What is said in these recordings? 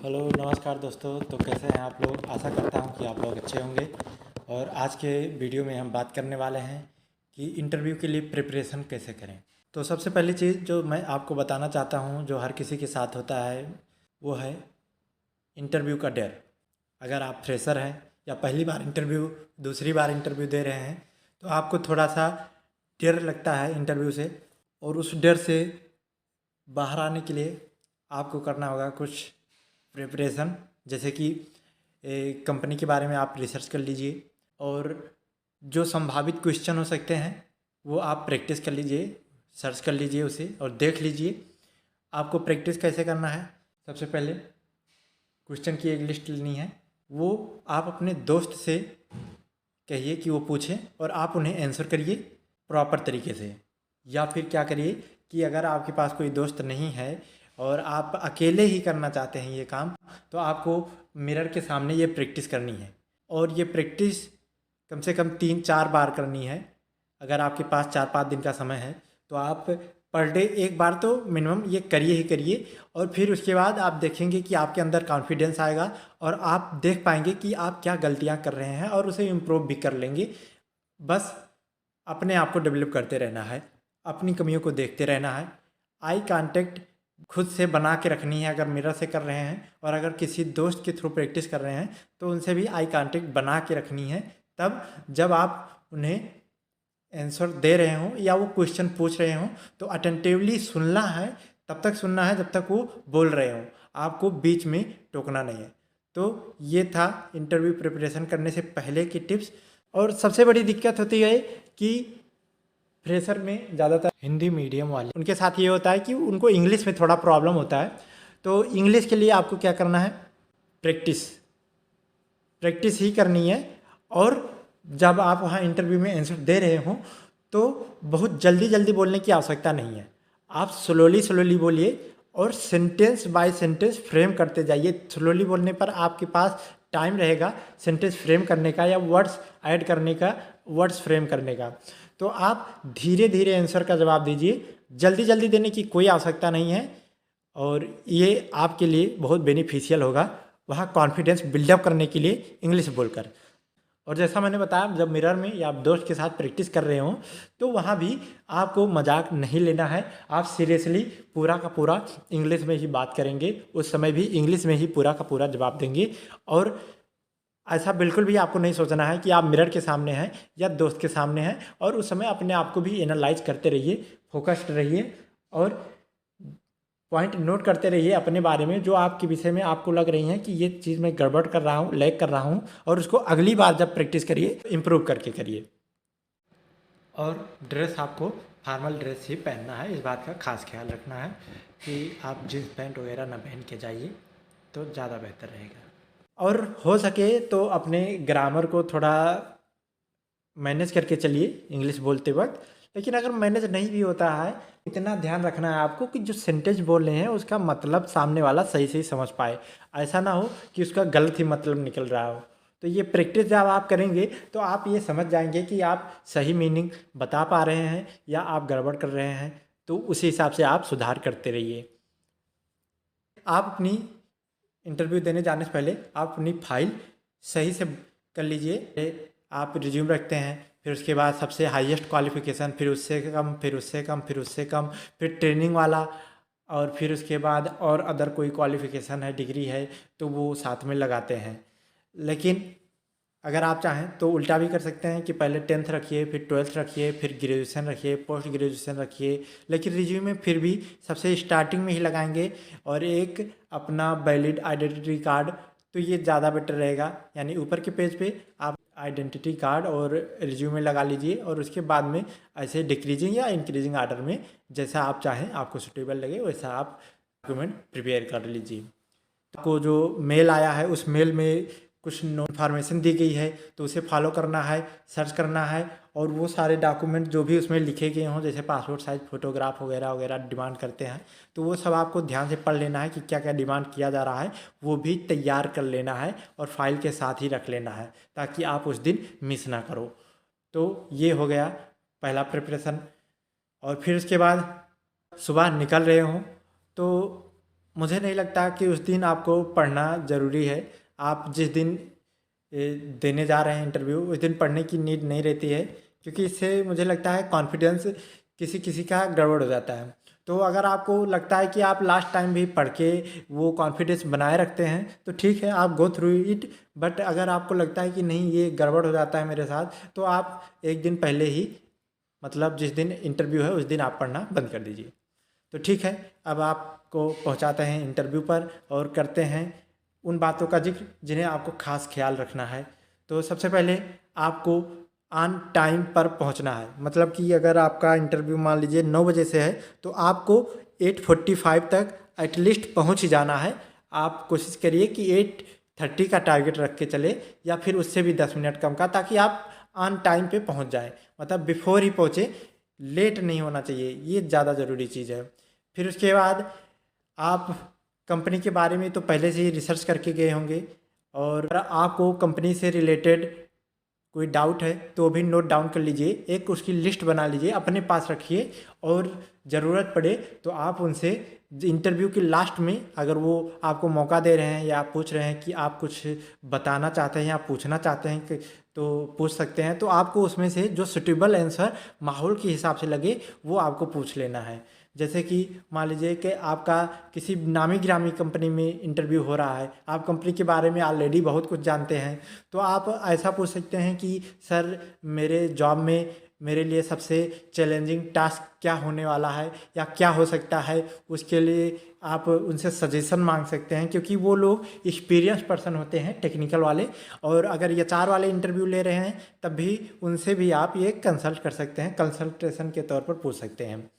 Hello नमस्कार दोस्तों। तो कैसे हैं आप लोग? आशा करता हूं कि आप लोग अच्छे होंगे। और आज के वीडियो में हम बात करने वाले हैं कि इंटरव्यू के लिए प्रिपरेशन कैसे करें। तो सबसे पहली चीज़ जो मैं आपको बताना चाहता हूं, जो हर किसी के साथ होता है, वो है इंटरव्यू का डर। अगर आप फ्रेशर हैं या पहली बार इंटरव्यू दूसरी बार इंटरव्यू दे रहे हैं तो आपको थोड़ा सा डर लगता है इंटरव्यू से। और उस डर से बाहर आने के लिए आपको करना होगा कुछ प्रिपरेशन। जैसे कि कंपनी के बारे में आप रिसर्च कर लीजिए और जो संभावित क्वेश्चन हो सकते हैं वो आप प्रैक्टिस कर लीजिए, सर्च कर लीजिए उसे और देख लीजिए। आपको प्रैक्टिस कैसे करना है? सबसे पहले क्वेश्चन की एक लिस्ट लेनी है, वो आप अपने दोस्त से कहिए कि वो पूछें और आप उन्हें आंसर करिए प्रॉपर तरीके से। या फिर क्या करिए कि अगर आपके पास कोई दोस्त नहीं है और आप अकेले ही करना चाहते हैं ये काम, तो आपको मिरर के सामने ये प्रैक्टिस करनी है। और ये प्रैक्टिस कम से कम 3-4 बार करनी है। अगर आपके पास 4-5 दिन का समय है तो आप पर डे एक बार तो मिनिमम ये करिए ही करिए। और फिर उसके बाद आप देखेंगे कि आपके अंदर कॉन्फिडेंस आएगा और आप देख पाएंगे कि आप क्या गलतियां कर रहे हैं और उसे इम्प्रूव भी कर लेंगे। बस अपने आप को डेवलप करते रहना है, अपनी कमियों को देखते रहना है। आई कांटेक्ट खुद से बना के रखनी है अगर मिरर से कर रहे हैं, और अगर किसी दोस्त के थ्रू प्रैक्टिस कर रहे हैं तो उनसे भी आई कांटेक्ट बना के रखनी है। तब जब आप उन्हें आंसर दे रहे हों या वो क्वेश्चन पूछ रहे हों तो अटेंटिवली सुनना है। तब तक सुनना है जब तक वो बोल रहे हों, आपको बीच में टोकना नहीं है। तो ये था इंटरव्यू प्रिपरेशन करने से पहले की टिप्स। और सबसे बड़ी दिक्कत होती है कि फ्रेशर में ज़्यादातर हिंदी मीडियम वाले, उनके साथ ये होता है कि उनको इंग्लिश में थोड़ा प्रॉब्लम होता है। तो इंग्लिश के लिए आपको क्या करना है? प्रैक्टिस प्रैक्टिस ही करनी है। और जब आप वहाँ इंटरव्यू में आंसर दे रहे हों तो बहुत जल्दी जल्दी बोलने की आवश्यकता नहीं है। आप स्लोली स्लोली बोलिए और सेंटेंस बाय सेंटेंस फ्रेम करते जाइए। स्लोली बोलने पर आपके पास टाइम रहेगा सेंटेंस फ्रेम करने का या वर्ड्स ऐड करने का, वर्ड्स फ्रेम करने का। तो आप धीरे धीरे आंसर का जवाब दीजिए, जल्दी जल्दी देने की कोई आवश्यकता नहीं है। और ये आपके लिए बहुत बेनिफिशियल होगा वहाँ कॉन्फिडेंस बिल्डअप करने के लिए इंग्लिश बोलकर। और जैसा मैंने बताया, जब मिरर में या आप दोस्त के साथ प्रैक्टिस कर रहे हों तो वहाँ भी आपको मजाक नहीं लेना है। आप सीरियसली पूरा का पूरा इंग्लिश में ही बात करेंगे, उस समय भी इंग्लिश में ही पूरा का पूरा जवाब देंगे। और ऐसा बिल्कुल भी आपको नहीं सोचना है कि आप मिरर के सामने हैं या दोस्त के सामने हैं। और उस समय अपने आप को भी एनालाइज करते रहिए, फोकस्ड रहिए और पॉइंट नोट करते रहिए अपने बारे में, जो आपके विषय में आपको लग रही हैं कि ये चीज़ मैं गड़बड़ कर रहा हूँ, लैग कर रहा हूँ। और उसको अगली बार जब प्रैक्टिस करिए तो इम्प्रूव करके करिए। और ड्रेस आपको फॉर्मल ड्रेस ही पहनना है, इस बात का खास ख्याल रखना है कि आप जीन्स पैंट वगैरह ना पहन के जाइए तो ज़्यादा बेहतर रहेगा। और हो सके तो अपने ग्रामर को थोड़ा मैनेज करके चलिए इंग्लिश बोलते वक्त। लेकिन अगर मैनेज नहीं भी होता है, इतना ध्यान रखना है आपको कि जो सेंटेंस बोल रहे हैं उसका मतलब सामने वाला सही सही समझ पाए। ऐसा ना हो कि उसका गलत ही मतलब निकल रहा हो। तो ये प्रैक्टिस जब आप करेंगे तो आप ये समझ जाएंगे कि आप सही मीनिंग बता पा रहे हैं या आप गड़बड़ कर रहे हैं। तो उसी हिसाब से आप सुधार करते रहिए। आप अपनी इंटरव्यू देने जाने से पहले आप अपनी फाइल सही से कर लीजिए। आप रिज्यूम रखते हैं, फिर उसके बाद सबसे हाईएस्ट क्वालिफिकेशन, फिर उससे कम, फिर उससे कम, फिर उससे कम, फिर ट्रेनिंग वाला, और फिर उसके बाद और अदर कोई क्वालिफिकेशन है, डिग्री है तो वो साथ में लगाते हैं। लेकिन अगर आप चाहें तो उल्टा भी कर सकते हैं कि पहले 10th रखिए, फिर 12th रखिए, फिर ग्रेजुएशन रखिए, पोस्ट ग्रेजुएशन रखिए। लेकिन रिज्यूम में फिर भी सबसे स्टार्टिंग में ही लगाएंगे। और एक अपना वैलिड आइडेंटिटी कार्ड, तो ये ज़्यादा बेटर रहेगा। यानी ऊपर के पेज पे आप आइडेंटिटी कार्ड और रिज्यूम में लगा लीजिए और उसके बाद में ऐसे डिक्रीजिंग या इंक्रीजिंग आर्डर में जैसा आप चाहें, आपको सुटेबल लगे वैसा आप डॉक्यूमेंट प्रिपेयर कर लीजिए। आपको जो मेल आया है उस मेल में कुछ इन्फॉर्मेशन दी गई है तो उसे फॉलो करना है, सर्च करना है। और वो सारे डॉक्यूमेंट जो भी उसमें लिखे गए हों, जैसे पासपोर्ट साइज फ़ोटोग्राफ वगैरह वगैरह डिमांड करते हैं, तो वो सब आपको ध्यान से पढ़ लेना है कि क्या क्या डिमांड किया जा रहा है। वो भी तैयार कर लेना है और फाइल के साथ ही रख लेना है ताकि आप उस दिन मिस ना करो। तो ये हो गया पहला प्रिपरेशन। और फिर उसके बाद सुबह निकल रहे हों तो मुझे नहीं लगता कि उस दिन आपको पढ़ना ज़रूरी है। आप जिस दिन देने जा रहे हैं इंटरव्यू, उस दिन पढ़ने की नीड नहीं रहती है, क्योंकि इससे मुझे लगता है कॉन्फिडेंस किसी किसी का गड़बड़ हो जाता है। तो अगर आपको लगता है कि आप लास्ट टाइम भी पढ़ के वो कॉन्फिडेंस बनाए रखते हैं तो ठीक है, आप गो थ्रू इट। बट अगर आपको लगता है कि नहीं ये गड़बड़ हो जाता है मेरे साथ, तो आप एक दिन पहले ही, मतलब जिस दिन इंटरव्यू है उस दिन आप पढ़ना बंद कर दीजिए। तो ठीक है, अब आपको पहुंचाते हैं इंटरव्यू पर और करते हैं उन बातों का जिक्र जिन्हें आपको खास ख्याल रखना है। तो सबसे पहले आपको ऑन टाइम पर पहुंचना है। मतलब कि अगर आपका इंटरव्यू मान लीजिए 9 बजे से है, तो आपको 8:45 तक एटलीस्ट पहुंच ही जाना है। आप कोशिश करिए कि 8:30 का टारगेट रख के चले, या फिर उससे भी 10 मिनट कम का, ताकि आप ऑन टाइम पे पहुंच जाए। मतलब बिफोर ही पहुंचे, लेट नहीं होना चाहिए, ये ज़्यादा ज़रूरी चीज़ है। फिर उसके बाद आप कंपनी के बारे में तो पहले से ही रिसर्च करके गए होंगे, और अगर आपको कंपनी से रिलेटेड कोई डाउट है तो भी नोट डाउन कर लीजिए, एक उसकी लिस्ट बना लीजिए, अपने पास रखिए, और ज़रूरत पड़े तो आप उनसे इंटरव्यू के लास्ट में अगर वो आपको मौका दे रहे हैं या आप पूछ रहे हैं कि आप कुछ बताना चाहते हैं या पूछना चाहते हैं कि, तो पूछ सकते हैं। तो आपको उसमें से जो सुटेबल आंसर माहौल के हिसाब से लगे वो आपको पूछ लेना है। जैसे कि मान लीजिए कि आपका किसी नामी गिरामी कंपनी में इंटरव्यू हो रहा है, आप कंपनी के बारे में ऑलरेडी बहुत कुछ जानते हैं, तो आप ऐसा पूछ सकते हैं कि सर, मेरे जॉब में मेरे लिए सबसे चैलेंजिंग टास्क क्या होने वाला है या क्या हो सकता है। उसके लिए आप उनसे सजेशन मांग सकते हैं, क्योंकि वो लोग एक्सपीरियंस पर्सन होते हैं, टेक्निकल वाले। और अगर एचआर वाले इंटरव्यू ले रहे हैं तब भी उनसे भी आप ये कंसल्ट कर सकते हैं, कंसल्टेशन के तौर पर पूछ सकते हैं।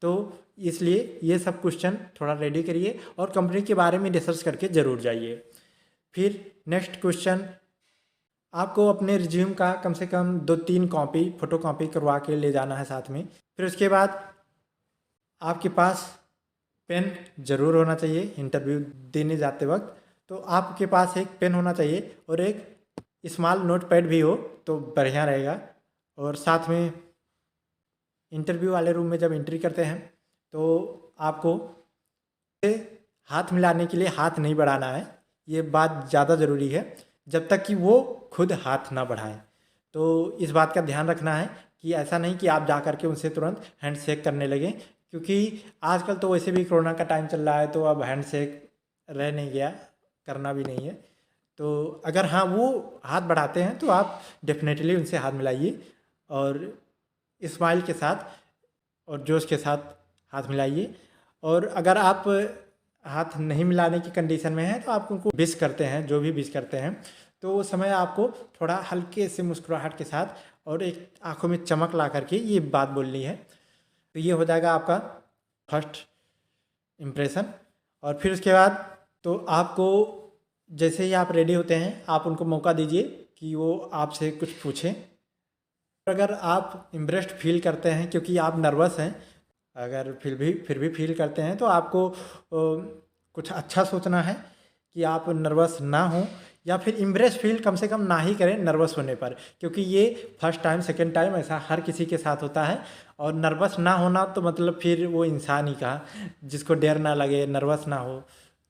तो इसलिए ये सब क्वेश्चन थोड़ा रेडी करिए और कंपनी के बारे में रिसर्च करके ज़रूर जाइए। फिर नेक्स्ट क्वेश्चन, आपको अपने रिज्यूम का कम से कम 2-3 कॉपी फ़ोटो कॉपी करवा के ले जाना है साथ में। फिर उसके बाद आपके पास पेन ज़रूर होना चाहिए इंटरव्यू देने जाते वक्त। तो आपके पास एक पेन होना चाहिए और एक स्मॉल नोट पैड भी हो तो बढ़िया रहेगा। और साथ में इंटरव्यू वाले रूम में जब एंट्री करते हैं तो आपको हाथ मिलाने के लिए हाथ नहीं बढ़ाना है, ये बात ज़्यादा ज़रूरी है, जब तक कि वो खुद हाथ ना बढ़ाएं। तो इस बात का ध्यान रखना है कि ऐसा नहीं कि आप जा कर के उनसे तुरंत हैंड शेक करने लगें, क्योंकि आजकल तो वैसे भी कोरोना का टाइम चल रहा है, तो अब हैंड शेक रह नहीं गया, करना भी नहीं है। तो अगर हाँ वो हाथ बढ़ाते हैं तो आप डेफिनेटली उनसे हाथ मिलाइए और स्माइल के साथ और जोश के साथ हाथ मिलाइए। और अगर आप हाथ नहीं मिलाने की कंडीशन में हैं तो आप उनको विश करते हैं, जो भी विश करते हैं, तो उस समय आपको थोड़ा हल्के से मुस्कुराहट के साथ और एक आंखों में चमक ला करके ये बात बोलनी है। तो ये हो जाएगा आपका फर्स्ट इम्प्रेशन। और फिर उसके बाद तो आपको जैसे ही आप रेडी होते हैं आप उनको मौका दीजिए कि वो आपसे कुछ पूछें। अगर आप इम्प्रेस्ड फील करते हैं क्योंकि आप नर्वस हैं, अगर फिर भी फील करते हैं तो आपको कुछ अच्छा सोचना है कि आप नर्वस ना हो, या फिर इम्प्रेस फील कम से कम ना ही करें नर्वस होने पर, क्योंकि ये फर्स्ट टाइम सेकंड टाइम ऐसा हर किसी के साथ होता है। और नर्वस ना होना तो मतलब फिर वो इंसान ही कहा, जिसको डर ना लगे, नर्वस ना हो,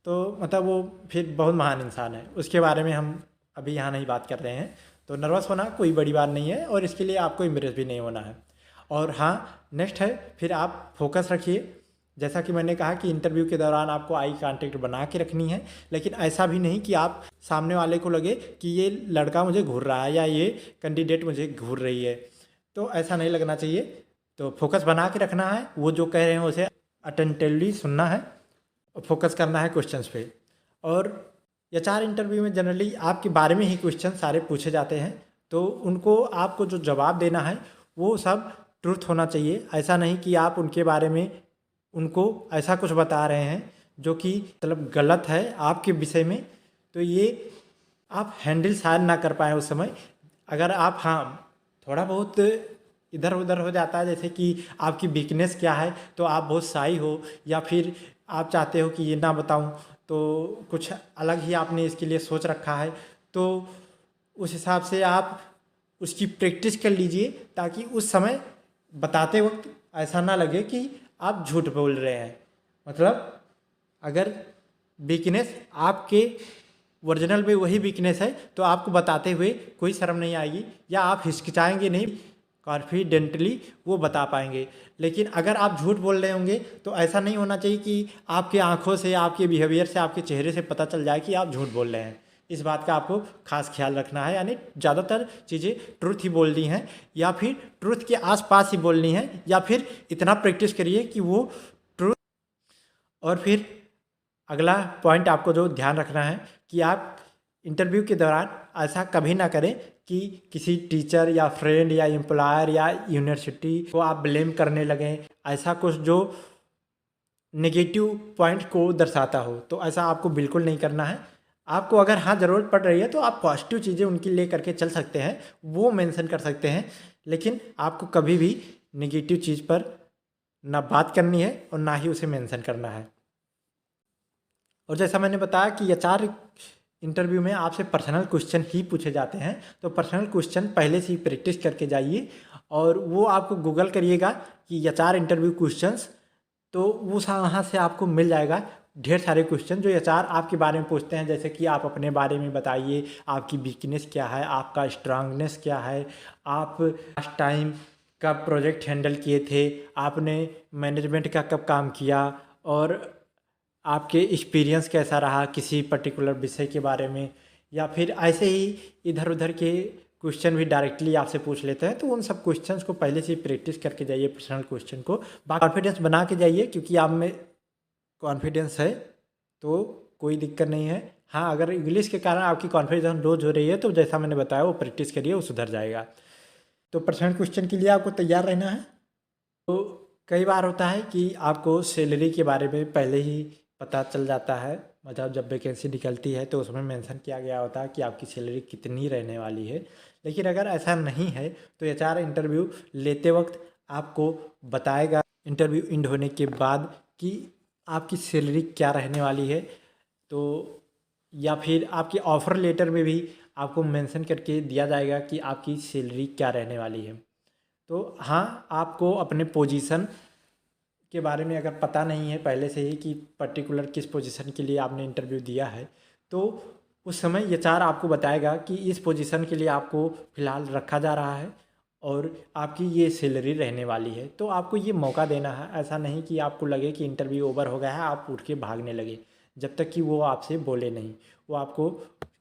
तो मतलब वो फिर बहुत महान इंसान है। उसके बारे में हम अभी यहाँ नहीं बात कर रहे हैं। तो नर्वस होना कोई बड़ी बात नहीं है और इसके लिए आपको इम्प्रेस भी नहीं होना है। और हाँ, नेक्स्ट है, फिर आप फोकस रखिए। जैसा कि मैंने कहा कि इंटरव्यू के दौरान आपको आई कांटेक्ट बना के रखनी है, लेकिन ऐसा भी नहीं कि आप सामने वाले को लगे कि ये लड़का मुझे घूर रहा है या ये कैंडिडेट मुझे घूर रही है, तो ऐसा नहीं लगना चाहिए। तो फोकस बना के रखना है, वो जो कह रहे हैं उसे अटेंटिवली सुनना है और फोकस करना है क्वेश्चंस पे। और एचआर इंटरव्यू में जनरली आपके बारे में ही क्वेश्चन सारे पूछे जाते हैं, तो उनको आपको जो जवाब देना है वो सब ट्रूथ होना चाहिए। ऐसा नहीं कि आप उनके बारे में उनको ऐसा कुछ बता रहे हैं जो कि मतलब गलत है आपके विषय में, तो ये आप हैंडल शायद ना कर पाएँ उस समय। अगर आप हाँ थोड़ा बहुत इधर उधर हो जाता है, जैसे कि आपकी वीकनेस क्या है, तो आप बहुत शाई हो या फिर आप चाहते हो कि ये ना बताऊं, तो कुछ अलग ही आपने इसके लिए सोच रखा है, तो उस हिसाब से आप उसकी प्रैक्टिस कर लीजिए, ताकि उस समय बताते वक्त ऐसा ना लगे कि आप झूठ बोल रहे हैं। मतलब अगर वीकनेस आपके ओरिजिनल में वही वीकनेस है, तो आपको बताते हुए कोई शर्म नहीं आएगी या आप हिचकिचाएंगे नहीं, कॉन्फिडेंटली वो बता पाएंगे। लेकिन अगर आप झूठ बोल रहे होंगे तो ऐसा नहीं होना चाहिए कि आपके आंखों से, आपके बिहेवियर से, आपके चेहरे से पता चल जाए कि आप झूठ बोल रहे हैं। इस बात का आपको खास ख्याल रखना है, यानी ज़्यादातर चीज़ें ट्रुथ ही बोलनी है या फिर ट्रुथ के आसपास ही बोलनी है, या फिर इतना प्रैक्टिस करिए कि वो ट्रुथ। और फिर अगला पॉइंट आपको जो ध्यान रखना है कि आप इंटरव्यू के दौरान ऐसा कभी ना करें कि किसी टीचर या फ्रेंड या एम्प्लॉयर या यूनिवर्सिटी को आप ब्लेम करने लगें, ऐसा कुछ जो नेगेटिव पॉइंट को दर्शाता हो, तो ऐसा आपको बिल्कुल नहीं करना है। आपको अगर हाँ ज़रूरत पड़ रही है तो आप पॉजिटिव चीज़ें उनकी ले करके चल सकते हैं, वो मेंशन कर सकते हैं, लेकिन आपको कभी भी नेगेटिव चीज़ पर ना बात करनी है और ना ही उसे मेंशन करना है। और जैसा मैंने बताया कि एचआर इंटरव्यू में आपसे पर्सनल क्वेश्चन ही पूछे जाते हैं, तो पर्सनल क्वेश्चन पहले से ही प्रैक्टिस करके जाइए और वो आपको गूगल करिएगा कि एचआर इंटरव्यू क्वेश्चंस, तो वो वहाँ से आपको मिल जाएगा ढेर सारे क्वेश्चन जो एचआर आपके बारे में पूछते हैं। जैसे कि आप अपने बारे में बताइए, आपकी वीकनेस क्या है, आपका स्ट्रांगनेस क्या है, आप लास्ट टाइम कब प्रोजेक्ट हैंडल किए थे, आपने मैनेजमेंट का कब काम किया, और आपके एक्सपीरियंस कैसा रहा किसी पर्टिकुलर विषय के बारे में। या फिर ऐसे ही इधर उधर के क्वेश्चन भी डायरेक्टली आपसे पूछ लेते हैं, तो उन सब क्वेश्चंस को पहले से प्रैक्टिस करके जाइए, पर्सनल क्वेश्चन को कॉन्फिडेंस बना के जाइए, क्योंकि आप में कॉन्फिडेंस है तो कोई दिक्कत नहीं है। हाँ, अगर इंग्लिश के कारण आपकी कॉन्फिडेंस लूज हो रही है तो जैसा मैंने बताया वो प्रैक्टिस करिए, वो सुधर जाएगा। तो पर्सनल क्वेश्चन के लिए आपको तैयार रहना है। तो कई बार होता है कि आपको सैलरी के बारे में पहले ही पता चल जाता है, मतलब जब वैकेंसी निकलती है तो उसमें मेंशन किया गया होता है कि आपकी सैलरी कितनी रहने वाली है। लेकिन अगर ऐसा नहीं है तो एचआर इंटरव्यू लेते वक्त आपको बताएगा इंटरव्यू एंड होने के बाद कि आपकी सैलरी क्या रहने वाली है। तो या फिर आपके ऑफ़र लेटर में भी आपको मेंशन करके दिया जाएगा कि आपकी सैलरी क्या रहने वाली है। तो हाँ, आपको अपने पोजीशन के बारे में अगर पता नहीं है पहले से ही कि पर्टिकुलर किस पोजीशन के लिए आपने इंटरव्यू दिया है, तो उस समय एचआर आपको बताएगा कि इस पोजीशन के लिए आपको फ़िलहाल रखा जा रहा है और आपकी ये सैलरी रहने वाली है। तो आपको ये मौका देना है, ऐसा नहीं कि आपको लगे कि इंटरव्यू ओवर हो गया है आप उठ के भागने लगे, जब तक कि वो आपसे बोले नहीं। वो आपको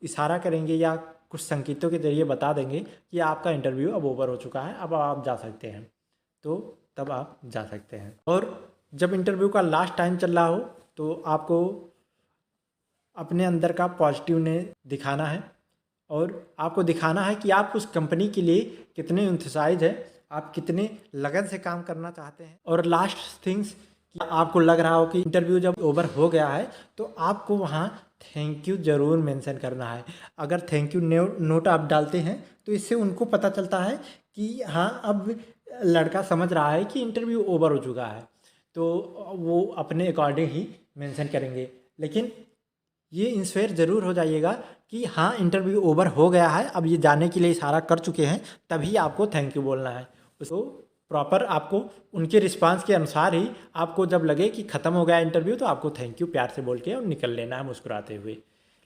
इशारा करेंगे या कुछ संकेतों के ज़रिए बता देंगे कि आपका इंटरव्यू अब ओवर हो चुका है, अब आप जा सकते हैं, तो तब आप जा सकते हैं। और जब इंटरव्यू का लास्ट टाइम चल रहा हो तो आपको अपने अंदर का पॉजिटिव ने दिखाना है और आपको दिखाना है कि आप उस कंपनी के लिए कितने एंथुसाइज है, आप कितने लगन से काम करना चाहते हैं। और लास्ट थिंग्स कि आपको लग रहा हो कि इंटरव्यू जब ओवर हो गया है तो आपको वहाँ थैंक यू ज़रूर मेंशन करना है। अगर थैंक यू नोट आप डालते हैं तो इससे उनको पता चलता है कि हाँ, अब लड़का समझ रहा है कि इंटरव्यू ओवर हो चुका है, तो वो अपने अकॉर्डिंग ही मेंशन करेंगे। लेकिन ये इंश्योर ज़रूर हो जाइएगा कि हाँ, इंटरव्यू ओवर हो गया है, अब ये जाने के लिए इशारा कर चुके हैं, तभी आपको थैंक यू बोलना है। उसको प्रॉपर आपको उनके रिस्पांस के अनुसार ही आपको जब लगे कि ख़त्म हो गया इंटरव्यू तो आपको थैंक यू प्यार से बोल के और निकल लेना है मुस्कुराते हुए।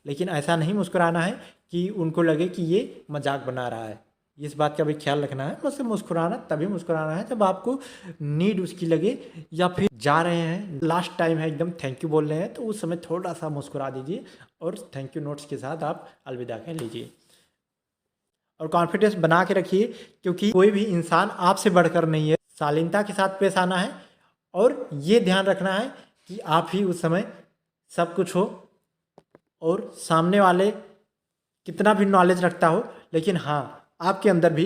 लेकिन ऐसा नहीं मुस्कुराना है कि उनको लगे कि ये मजाक बना रहा है, इस बात का भी ख्याल रखना है। मुझसे मुस्कुराना तभी मुस्कुराना है जब आपको नीड उसकी लगे, या फिर जा रहे हैं लास्ट टाइम है एकदम थैंक यू बोल रहे हैं तो उस समय थोड़ा सा मुस्कुरा दीजिए और थैंक यू नोट्स के साथ आप अलविदा कह लीजिए। और कॉन्फिडेंस बना के रखिए, क्योंकि कोई भी इंसान आपसे बढ़कर नहीं है। शालीनता के साथ पेश आना है और ये ध्यान रखना है कि आप ही उस समय सब कुछ हो और सामने वाले कितना भी नॉलेज रखता हो, लेकिन हाँ, आपके अंदर भी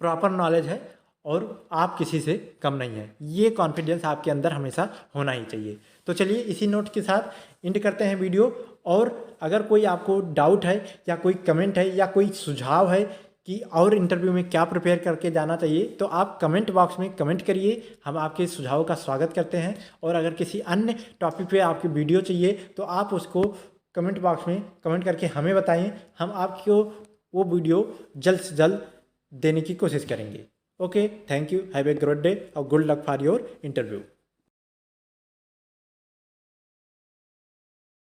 प्रॉपर नॉलेज है और आप किसी से कम नहीं है। ये कॉन्फिडेंस आपके अंदर हमेशा होना ही चाहिए। तो चलिए इसी नोट के साथ एंड करते हैं वीडियो। और अगर कोई आपको डाउट है या कोई कमेंट है या कोई सुझाव है कि और इंटरव्यू में क्या प्रिपेयर करके जाना चाहिए, तो आप कमेंट बॉक्स में कमेंट करिए, हम आपके सुझावों का स्वागत करते हैं। और अगर किसी अन्य टॉपिक पे आपकी वीडियो चाहिए तो आप उसको कमेंट बॉक्स में कमेंट करके हमें बताएं, हम आपको वो वीडियो जल्द से जल्द देने की कोशिश करेंगे। Okay, thank you, have a great day और good luck for your interview.